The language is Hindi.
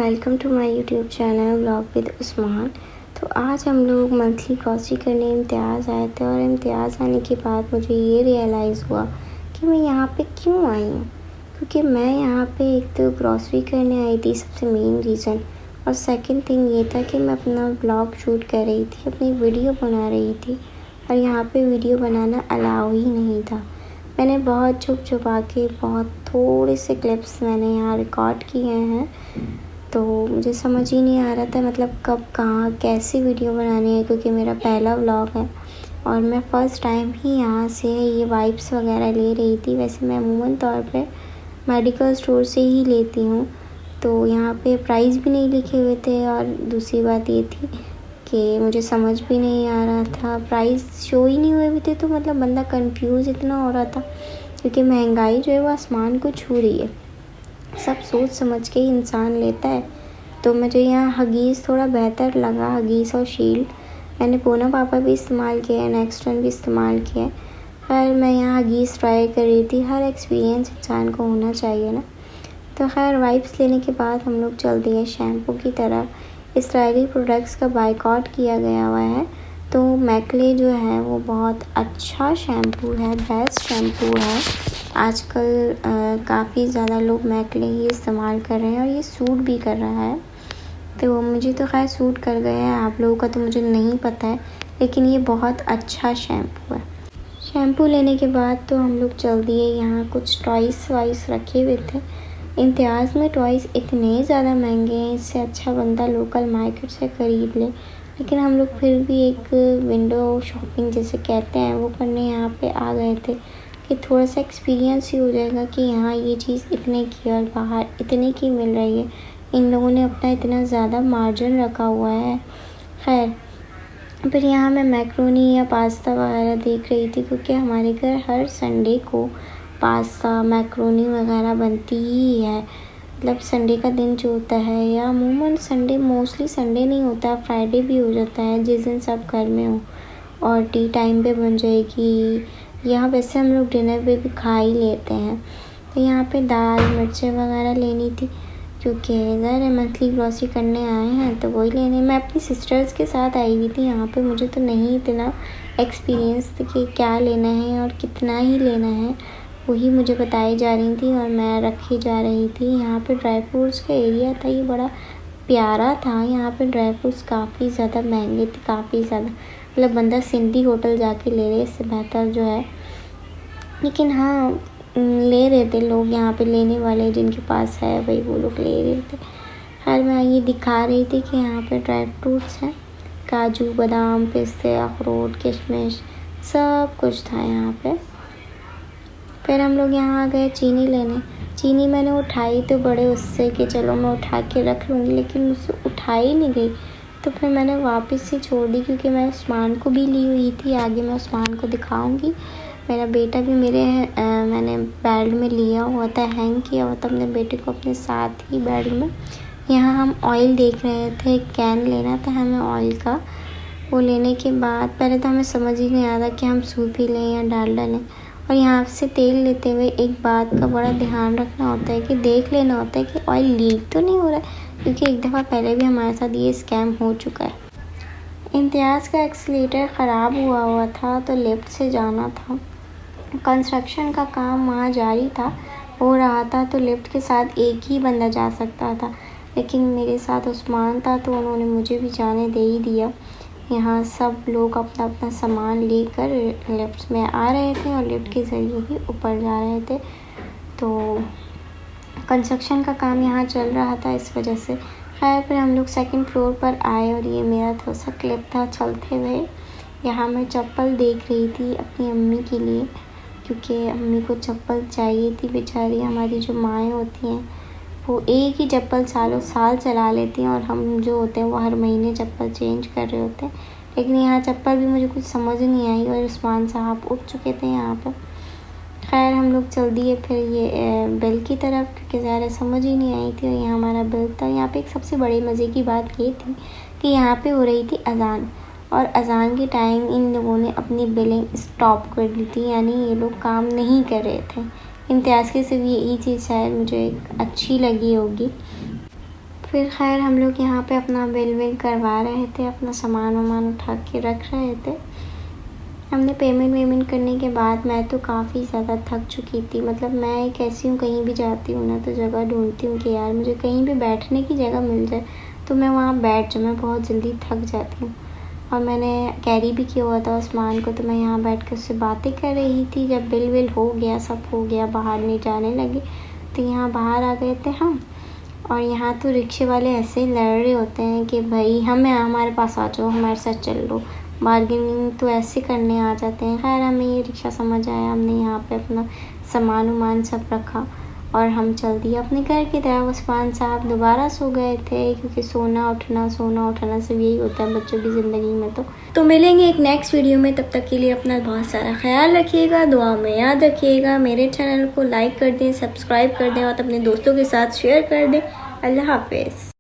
Welcome to my YouTube channel vlog with Usman. तो आज हम लोग मंथली ग्रॉसरी करने इम्तियाज़ आए थे और इम्तियाज़ आने के बाद मुझे ये रियलाइज़ हुआ कि मैं यहाँ पे क्यों आई हूँ। क्योंकि मैं यहाँ पे एक तो ग्रॉसरी करने आई थी, सबसे मेन रीज़न, और सेकंड थिंग ये था कि मैं अपना व्लॉग शूट कर रही थी, अपनी वीडियो बना रही थी और यहाँ पे वीडियो बनाना अलाउ ही नहीं था। मैंने बहुत छुपा के बहुत थोड़े से क्लिप्स मैंने यहाँ रिकॉर्ड किए हैं। तो मुझे समझ ही नहीं आ रहा था मतलब कब कहाँ कैसी वीडियो बनानी है, क्योंकि मेरा पहला व्लॉग है और मैं फ़र्स्ट टाइम ही यहाँ से ये वाइप्स वगैरह ले रही थी। वैसे मैं अमूमन तौर पे मेडिकल स्टोर से ही लेती हूँ, तो यहाँ पे प्राइस भी नहीं लिखे हुए थे और दूसरी बात ये थी कि मुझे समझ भी नहीं आ रहा था, प्राइस शो ही नहीं हुए थे। तो मतलब बंदा कंफ्यूज इतना हो रहा था क्योंकि महंगाई जो है वो आसमान को छू रही है। सब सोच समझ के ही इंसान लेता है। तो मुझे यहाँ हगीज़ थोड़ा बेहतर लगा, हगीज़ और शील्ड। मैंने पूना पापा भी इस्तेमाल किया है, नेक्स्ट वन भी इस्तेमाल किया है। खैर मैं यहाँ हगीज़ ट्राई कर रही थी, हर एक्सपीरियंस इंसान को होना चाहिए ना। तो खैर वाइप्स लेने के बाद हम लोग चल दिए शैम्पू की तरफ। इसराइली प्रोडक्ट्स का बायकॉट किया गया हुआ है, तो मैकले जो है वो बहुत अच्छा शैम्पू है, बेस्ट शैम्पू है। आजकल काफ़ी ज़्यादा लोग मैकले ही इस्तेमाल कर रहे हैं और ये सूट भी कर रहा है। तो मुझे तो खैर सूट कर गया है, आप लोगों का तो मुझे नहीं पता है, लेकिन ये बहुत अच्छा शैम्पू है। शैम्पू लेने के बाद तो हम लोग चल दिए, यहाँ कुछ टॉयस वाइस रखे हुए थे। इम्तियाज़ में टॉयस इतने ज़्यादा महंगे हैं, इससे अच्छा बंदा लोकल मार्केट से ख़रीद ले। लेकिन हम लोग फिर भी एक विंडो शॉपिंग जैसे कहते हैं वो करने यहाँ पे आ गए थे कि थोड़ा सा एक्सपीरियंस ही हो जाएगा कि यहाँ ये चीज़ इतने की और बाहर इतने की मिल रही है। इन लोगों ने अपना इतना ज़्यादा मार्जिन रखा हुआ है। खैर फिर यहाँ मैं मैक्रोनी या पास्ता वगैरह देख रही थी, क्योंकि हमारे घर हर संडे को पास्ता मैक्रोनी वगैरह बनती ही है। मतलब संडे का दिन जो होता है, या अमूमन संडे, मोस्टली संडे नहीं होता, फ्राइडे भी हो जाता है जिस दिन सब घर में हो, और टी टाइम पे बन जाएगी। यहाँ वैसे हम लोग डिनर पे भी खा ही लेते हैं। तो यहाँ पे दाल मिर्चें वगैरह लेनी थी, क्योंकि ज़रा मंथली ग्रॉसरी करने आए हैं तो वही लेने। मैं अपनी सिस्टर्स के साथ आई हुई थी यहाँ पे, मुझे तो नहीं इतना एक्सपीरियंस था कि क्या लेना है और कितना ही लेना है, वही मुझे बताई जा रही थी और मैं रखी जा रही थी। यहाँ पे ड्राई फ्रूट्स का एरिया था, ये बड़ा प्यारा था। यहाँ पे ड्राई फ्रूट्स काफ़ी ज़्यादा महंगे थे, काफ़ी ज़्यादा, मतलब बंदा सिंधी होटल जाके ले रहे, इससे बेहतर जो है। लेकिन हाँ ले रहे थे लोग, यहाँ पे लेने वाले जिनके पास है भाई वो लोग ले रहे थे। खैर मैं ये दिखा रही थी कि यहाँ पे ड्राई फ्रूट्स हैं, काजू बादाम पिस्ते अखरोट किशमिश सब कुछ था यहाँ पे। फिर हम लोग यहाँ आ गए चीनी लेने। चीनी मैंने उठाई तो बड़े उससे कि चलो मैं उठा के रख लूँगी, लेकिन मुझसे उठाई नहीं गई, तो फिर मैंने वापस से छोड़ दी, क्योंकि मैं उस्मान को भी ली हुई थी। आगे मैं उस्मान को दिखाऊंगी। मेरा बेटा भी मैंने बेल्ट में लिया हुआ था, हैंग किया हुआ था अपने बेटे को अपने साथ ही बेल्ट में। यहाँ हम ऑयल देख रहे थे, कैन लेना था हमें ऑयल का। वो लेने के बाद पहले तो हमें समझ ही नहीं आ रहा कि हम सूफी लें या डालडा लें। और यहाँ से तेल लेते हुए एक बात का बड़ा ध्यान रखना होता है कि देख लेना होता है कि ऑयल लीक तो नहीं हो रहा है, क्योंकि एक दफ़ा पहले भी हमारे साथ ये स्कैम हो चुका है। इम्तियाज़ का एक्सीलेटर ख़राब हुआ था, तो लिफ्ट से जाना था। कंस्ट्रक्शन का काम वहाँ जारी था, हो रहा था, तो लिफ्ट के साथ एक ही बंदा जा सकता था, लेकिन मेरे साथ उस्मान था तो उन्होंने मुझे भी जाने दे ही दिया। यहाँ सब लोग अपना अपना सामान लेकर लिफ्ट में आ रहे थे और लिफ्ट के ज़रिए ही ऊपर जा रहे थे। तो कंस्ट्रक्शन का काम यहाँ चल रहा था, इस वजह से। खैर फिर हम लोग सेकंड फ्लोर पर आए और ये मेरा थोड़ा सा क्लिप था चलते हुए। यहाँ मैं चप्पल देख रही थी अपनी अम्मी के लिए, क्योंकि अम्मी को चप्पल चाहिए थी। बेचारी हमारी जो माएँ होती हैं वो एक ही चप्पल सालों साल चला लेती हैं, और हम जो होते हैं वो हर महीने चप्पल चेंज कर रहे होते हैं। लेकिन यहाँ चप्पल भी मुझे कुछ समझ नहीं आई और उस्मान साहब उठ चुके थे यहाँ पर। खैर हम लोग चल दिए फिर ये बिल की तरफ, क्योंकि ज़्यादा समझ ही नहीं आई थी और यहाँ हमारा बिल था। यहाँ पे एक सबसे बड़ी मज़े की बात ये थी कि यहाँ पे हो रही थी अज़ान, और अज़ान के टाइम इन लोगों ने अपनी बिलिंग स्टॉप कर दी थी, यानी ये लोग काम नहीं कर रहे थे। इम्तियाज़ की सिर्फ यही चीज़ शायद मुझे अच्छी लगी होगी। फिर खैर हम लोग यहाँ पे अपना बिल विल करवा रहे थे, अपना सामान वामान उठा के रख रहे थे। हमने पेमेंट वेमेंट करने के बाद मैं तो काफ़ी ज़्यादा थक चुकी थी। मतलब मैं एक ऐसी हूँ, कहीं भी जाती हूँ ना तो जगह ढूंढती हूँ कि यार मुझे कहीं भी बैठने की जगह मिल जाए तो मैं वहाँ बैठ जाऊँ। मैं बहुत जल्दी थक जाती हूँ। और मैंने कैरी भी किया हुआ था उस्मान को, तो मैं यहाँ बैठ कर उससे बातें कर रही थी। जब बिल विल हो गया, सब हो गया, बाहर नहीं जाने लगे, तो यहाँ बाहर आ गए थे हम। और यहाँ तो रिक्शे वाले ऐसे ही लड़ रहे होते हैं कि भाई हमारे पास आ जाओ, हमारे साथ चल लो। बार्गेनिंग तो ऐसे करने आ जाते हैं। खैर हमें ये रिक्शा समझ आया। हमने यहाँ पे अपना सामान वामान सब रखा और हम चल दिए अपने घर की तरफ। उस्मान साहब दोबारा सो गए थे, क्योंकि सोना उठना सब यही होता है बच्चों की ज़िंदगी में। तो मिलेंगे एक नेक्स्ट वीडियो में। तब तक के लिए अपना बहुत सारा ख्याल रखिएगा, दुआ में याद रखिएगा। मेरे चैनल को लाइक कर दें, सब्सक्राइब कर दें और अपने दोस्तों के साथ शेयर कर दें। अल्लाह हाफिज़।